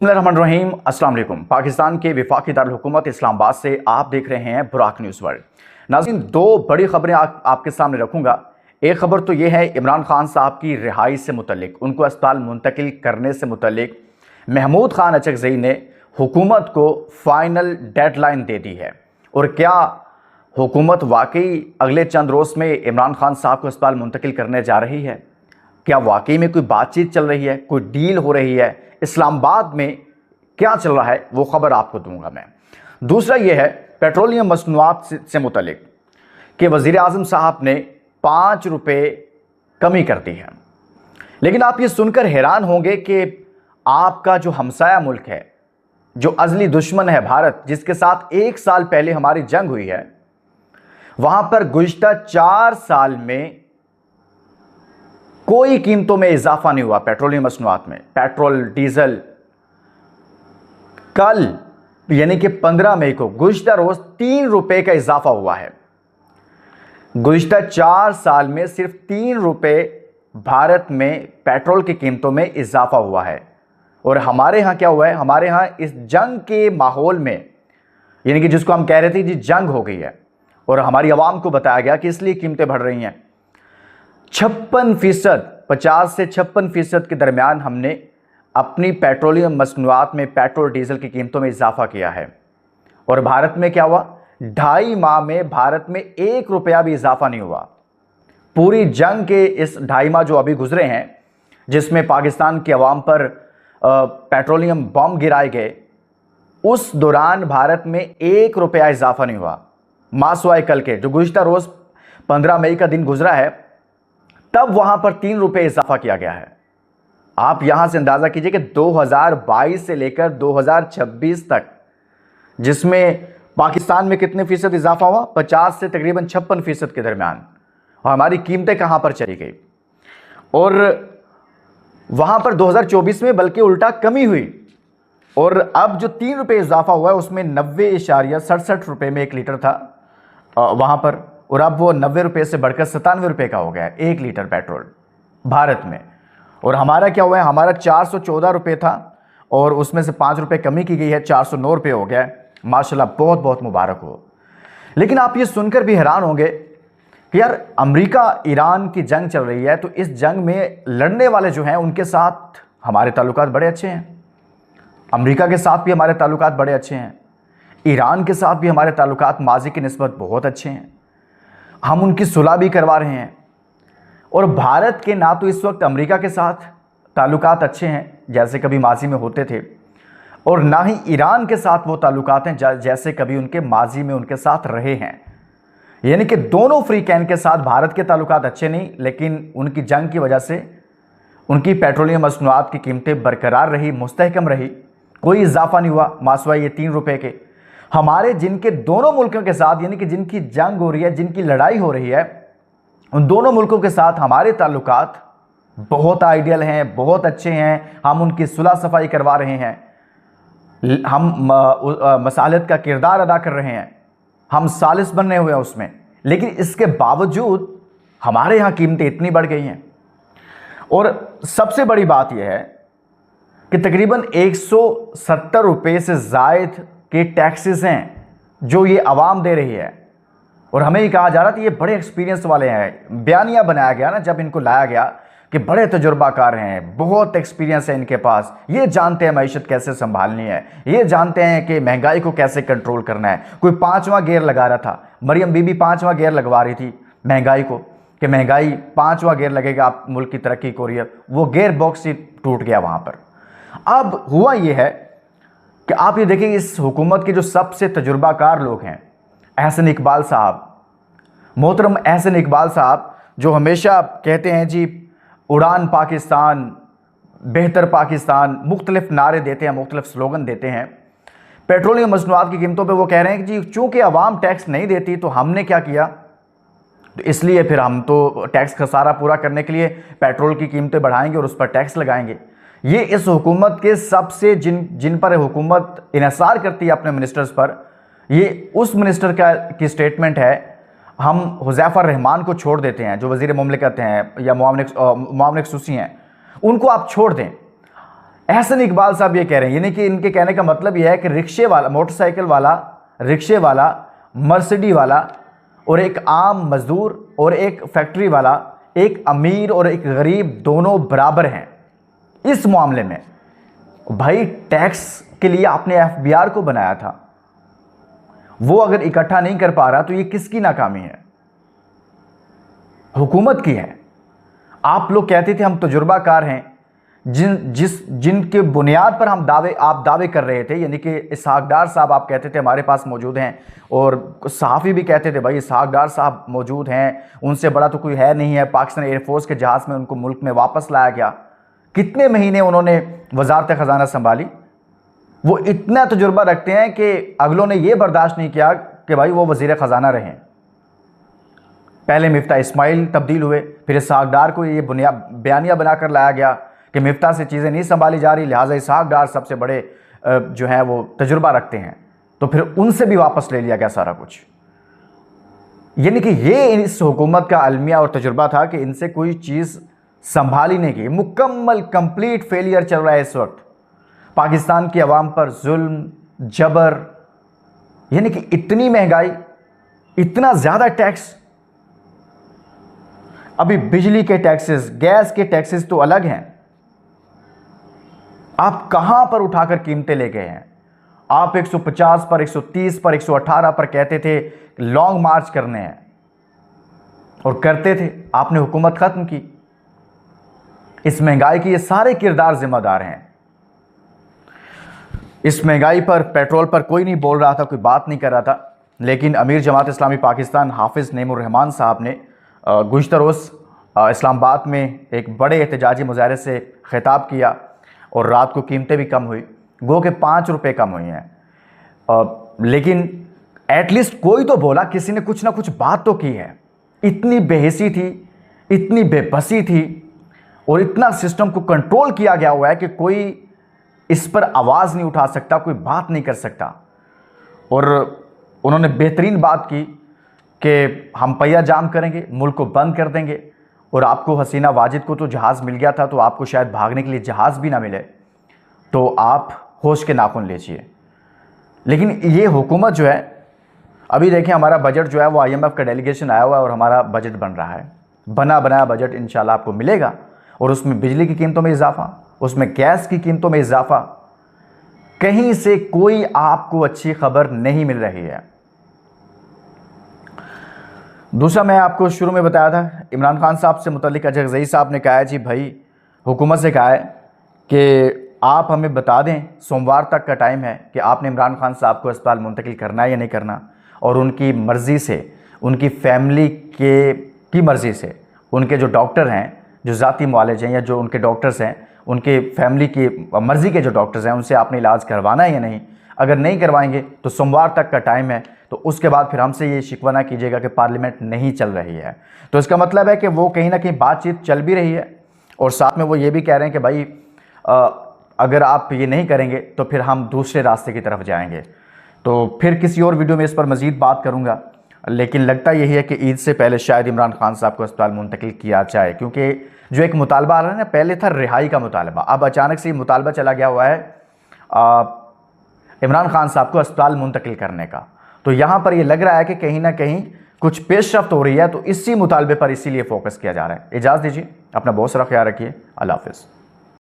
बिस्मिल्लाहिर्रहमानिर्रहीम। अस्सलाम वालेकुम। पाकिस्तान के वफाकी दारुल हुकूमत इस्लामाबाद से आप देख रहे हैं बुराक न्यूज़ वर्ल्ड। नाज़रीन, दो बड़ी खबरें आपके सामने रखूंगा। एक खबर तो यह है इमरान खान साहब की रिहाई से मुतल्लिक, उनको अस्पताल मुंतकिल करने से मुतल्लिक महमूद खान अचकज़ई ने हुकूमत को फाइनल डेडलाइन दे दी है। और क्या हुकूमत वाकई अगले चंद रोज़ में इमरान खान साहब को अस्पताल मुंतकिल करने जा रही है? क्या वाकई में कोई बातचीत चल रही है, कोई डील हो रही है? इस्लामाबाद में क्या चल रहा है वो खबर आपको दूंगा मैं। दूसरा यह है पेट्रोलियम मसनूआत से मुतलिक कि वज़ीर आज़म साहब ने 5 रुपये कमी कर दी है। लेकिन आप ये सुनकर हैरान होंगे कि आपका जो हमसाया मुल्क है, जो अज़ली दुश्मन है भारत, जिसके साथ 1 साल पहले हमारी जंग हुई है, वहां पर गुज़िश्ता 4 साल में कोई कीमतों में इजाफा नहीं हुआ। पेट्रोलियम मसनूआत में पेट्रोल, डीजल, कल यानी कि 15 मई को गुज़िश्ता रोज 3 रुपए का इजाफा हुआ है। गुज़िश्ता 4 साल में सिर्फ 3 रुपए भारत में पेट्रोल की कीमतों में इजाफा हुआ है। और हमारे यहाँ क्या हुआ है? हमारे यहाँ इस जंग के माहौल में, यानी कि जिसको हम कह रहे थे जी जंग हो गई है, और हमारी आवाम को बताया गया कि इसलिए कीमतें बढ़ रही हैं। 56%, 50 से 56% के दरमियान हमने अपनी पेट्रोलियम मसनूआत में पेट्रोल डीजल की कीमतों में इजाफा किया है। और भारत में क्या हुआ? 2.5 माह में भारत में 1 रुपया भी इजाफा नहीं हुआ। पूरी जंग के इस 2.5 माह जो अभी गुजरे हैं, जिसमें पाकिस्तान की आवाम पर पेट्रोलियम बम गिराए गए, उस दौरान भारत में 1 रुपया इजाफा नहीं हुआ। मासवाए कल के जो गुज़िश्ता रोज 15 मई का दिन गुजरा है, तब वहां पर 3 रुपये इजाफा किया गया है। आप यहां से अंदाजा कीजिए कि 2022 से लेकर 2026 तक, जिसमें पाकिस्तान में कितने फीसद इजाफा हुआ? 50 से तकरीबन 56% के दरमियान। और हमारी कीमतें कहां पर चली गई? और वहां पर 2024 में बल्कि उल्टा कमी हुई। और अब जो 3 रुपये इजाफा हुआ है, उसमें 90.67 रुपये में 1 लीटर था वहां पर, और अब वो 90 रुपये से बढ़कर 97 रुपये का हो गया है 1 लीटर पेट्रोल भारत में। और हमारा क्या हुआ है? हमारा 414 रुपये था, और उसमें से 5 रुपये कमी की गई है, 409 रुपये हो गया है। माशाल्लाह, बहुत बहुत मुबारक हो। लेकिन आप ये सुनकर भी हैरान होंगे कि यार, अमेरिका ईरान की जंग चल रही है, तो इस जंग में लड़ने वाले जो हैं उनके साथ हमारे ताल्लुकात बड़े अच्छे हैं। अमेरिका के साथ भी हमारे ताल्लुकात बड़े अच्छे हैं, ईरान के साथ भी हमारे ताल्लुकात माजी की निस्बत बहुत अच्छे हैं। हम उनकी सुलह भी करवा रहे हैं। और भारत के ना तो इस वक्त अमेरिका के साथ ताल्लुकात अच्छे हैं जैसे कभी माजी में होते थे, और ना ही ईरान के साथ वो ताल्लुकात हैं जैसे कभी उनके माजी में उनके साथ रहे हैं। यानी कि दोनों फ्री कैन के साथ भारत के ताल्लुकात अच्छे नहीं, लेकिन उनकी जंग की वजह से उनकी पेट्रोलियम मसनूआत की कीमतें बरकरार रही, मुस्तहकम रही, कोई इजाफा नहीं हुआ मासवाए ये 3 रुपये के। हमारे जिनके दोनों मुल्कों के साथ, यानी कि जिनकी जंग हो रही है, जिनकी लड़ाई हो रही है, उन दोनों मुल्कों के साथ हमारे ताल्लुकात बहुत आइडियल हैं, बहुत अच्छे हैं। हम उनकी सुलह सफाई करवा रहे हैं, हम मसालत का किरदार अदा कर रहे हैं, हम सालिस बने हुए हैं उसमें। लेकिन इसके बावजूद हमारे यहाँ कीमतें इतनी बढ़ गई हैं। और सबसे बड़ी बात यह है कि तकरीबन 170 रुपये से ज़ायद के टैक्सेस हैं जो ये आवाम दे रही है। और हमें ही कहा जा रहा था ये बड़े एक्सपीरियंस वाले हैं। बयानिया बनाया गया ना जब इनको लाया गया कि बड़े तजुर्बाकार हैं, बहुत एक्सपीरियंस है इनके पास, ये जानते हैं मईशत कैसे संभालनी है, ये जानते हैं कि महंगाई को कैसे कंट्रोल करना है। कोई 5वां गेयर लगा रहा था, मरियम बीबी 5वां गेयर लगवा रही थी महंगाई को, कि महंगाई 5वां गेयर लगेगा, आप मुल्क की तरक्की को रही है। वो गेयर बॉक्स ही टूट गया वहाँ पर। अब हुआ ये है कि आप ये देखिए, इस हुकूमत के जो सबसे तजुर्बाकार लोग हैं, एहसन इकबाल साहब, मोहतरम एहसन इकबाल साहब, जो हमेशा कहते हैं जी उड़ान पाकिस्तान, बेहतर पाकिस्तान, मुख्तलिफ नारे देते हैं, मुख्तलिफ स्लोगन देते हैं। पेट्रोलियम मसनूआत की कीमतों पे वो कह रहे हैं कि जी चूँकि अवाम टैक्स नहीं देती तो हमने क्या किया, तो इसलिए फिर हम तो टैक्स खसारा पूरा करने के लिए पेट्रोल की कीमतें बढ़ाएंगे और उस पर टैक्स लगाएंगे। ये इस हुकूमत के सबसे जिन पर हुकूमत इन्हिसार करती है अपने मिनिस्टर्स पर, ये उस मिनिस्टर की स्टेटमेंट है। हम हुज़ैफ़ा रहमान को छोड़ देते हैं, जो वज़ीर मुमलिकत हैं या मुआविन खसूसी हैं, उनको आप छोड़ दें। एहसन इकबाल साहब ये कह रहे हैं, यानी कि इनके कहने का मतलब यह है कि रिक्शे वाला, मोटरसाइकिल वाला, रिक्शे वाला, मर्सिडी वाला और एक आम मजदूर और एक फैक्ट्री वाला, एक अमीर और एक गरीब दोनों बराबर हैं इस मामले में। भाई टैक्स के लिए आपने एफबीआर को बनाया था, वो अगर इकट्ठा नहीं कर पा रहा तो ये किसकी नाकामी है? हुकूमत की है। आप लोग कहते थे हम तजुर्बाकार हैं, जिनके बुनियाद पर आप दावे कर रहे थे, यानी कि इसहाक डार साहब आप कहते थे हमारे पास मौजूद हैं, और सहाफ़ी भी कहते थे भाई इसहाक डार साहब मौजूद हैं, उनसे बड़ा तो कोई है नहीं है। पाकिस्तान एयरफोर्स के जहाज़ में उनको मुल्क में वापस लाया गया। कितने महीने उन्होंने वजारत ख़जाना संभाली? वो इतना तजुर्बा रखते हैं कि अगलों ने यह बर्दाश्त नहीं किया कि भाई वो वज़ीर ख़जाना रहें। पहले मिफ्ता इस्माइल तब्दील हुए, फिर इसहाक डार को ये बयानिया बनाकर लाया गया कि मिफ्ता से चीज़ें नहीं संभाली जा रही, लिहाजा इसहाक डार सबसे बड़े जो हैं वो तजुर्बा रखते हैं, तो फिर उनसे भी वापस ले लिया गया सारा कुछ। यानी कि ये इस हुकूमत का अलमिया और तजुर्बा था कि इनसे कोई चीज़ संभाली नहीं की। मुकम्मल कंप्लीट फेलियर चल रहा है इस वक्त। पाकिस्तान की आवाम पर जुल्म, जबर, यानी कि इतनी महंगाई, इतना ज़्यादा टैक्स। अभी बिजली के टैक्सेस, गैस के टैक्सेस तो अलग हैं। आप कहां पर उठाकर कीमतें ले गए हैं? आप 150 पर, 130 पर, 118 पर कहते थे लॉन्ग मार्च करने हैं, और करते थे। आपने हुकूमत खत्म की। इस महंगाई के ये सारे किरदार जिम्मेदार हैं। इस महंगाई पर, पेट्रोल पर कोई नहीं बोल रहा था, कोई बात नहीं कर रहा था, लेकिन अमीर जमात इस्लामी पाकिस्तान हाफिज़ नईमुर रहमान साहब ने गुज़िश्ता रोज़ इस्लामाबाद में एक बड़े एहतजाजी मुजाहरे से खिताब किया, और रात को कीमतें भी कम हुई, गो के 5 रुपये कम हुई हैं। लेकिन एटलीस्ट कोई तो बोला, किसी ने कुछ ना कुछ बात तो की है। इतनी बेहिसी थी, इतनी बेबसी थी, और इतना सिस्टम को कंट्रोल किया गया हुआ है कि कोई इस पर आवाज़ नहीं उठा सकता, कोई बात नहीं कर सकता। और उन्होंने बेहतरीन बात की कि हम पहिया जाम करेंगे, मुल्क को बंद कर देंगे, और आपको हसीना वाजिद को तो जहाज़ मिल गया था, तो आपको शायद भागने के लिए जहाज़ भी ना मिले, तो आप होश के नाखून लीजिए। लेकिन ये हुकूमत जो है, अभी देखें हमारा बजट जो है वो IMF का डेलीगेशन आया हुआ है, और हमारा बजट बन रहा है। बना बनाया बजट इंशाल्लाह आपको मिलेगा, और उसमें बिजली की कीमतों में इजाफा, उसमें गैस की कीमतों में इजाफा, कहीं से कोई आपको अच्छी खबर नहीं मिल रही है। दूसरा, मैं आपको शुरू में बताया था, इमरान खान साहब से मुतल्लिक अजहर ज़ई साहब ने कहा है, जी भाई हुकूमत से कहा है कि आप हमें बता दें, सोमवार तक का टाइम है कि आपने इमरान खान साहब को अस्पताल मुंतकिल करना है या नहीं करना, और उनकी मर्ज़ी से, उनकी फैमिली की मर्ज़ी से, उनके जो डॉक्टर हैं, जो ज़ाती मुआलिज हैं, या जो उनके डॉक्टर्स हैं, उनके फैमिली की मर्ज़ी के जो डॉक्टर्स हैं, उनसे आपने इलाज करवाना है या नहीं। अगर नहीं करवाएंगे तो सोमवार तक का टाइम है, तो उसके बाद फिर हमसे ये शिकवा ना कीजिएगा कि पार्लियामेंट नहीं चल रही है। तो इसका मतलब है कि वो कहीं ना कहीं बातचीत चल भी रही है, और साथ में वो ये भी कह रहे हैं कि भाई अगर आप ये नहीं करेंगे तो फिर हम दूसरे रास्ते की तरफ जाएंगे। तो फिर किसी और वीडियो में इस पर मज़ीद बात करूँगा, लेकिन लगता यही है कि ईद से पहले शायद इमरान खान साहब को अस्पताल मुंतकिल किया जाए, क्योंकि जो एक मुतालबा आ रहा है ना, पहले था रिहाई का मुतालबा, अब अचानक से मुतालबा चला गया हुआ है इमरान खान साहब को अस्पताल मुंतकिल करने का। तो यहाँ पर ये लग रहा है कि कहीं ना कहीं कुछ पेशरफ्त हो रही है, तो इसी मुतालबे पर इसीलिए फोकस किया जा रहा है। इजाज़त दीजिए, अपना बहुत सारा ख्याल रखिए। अल्लाह हाफ़िज़।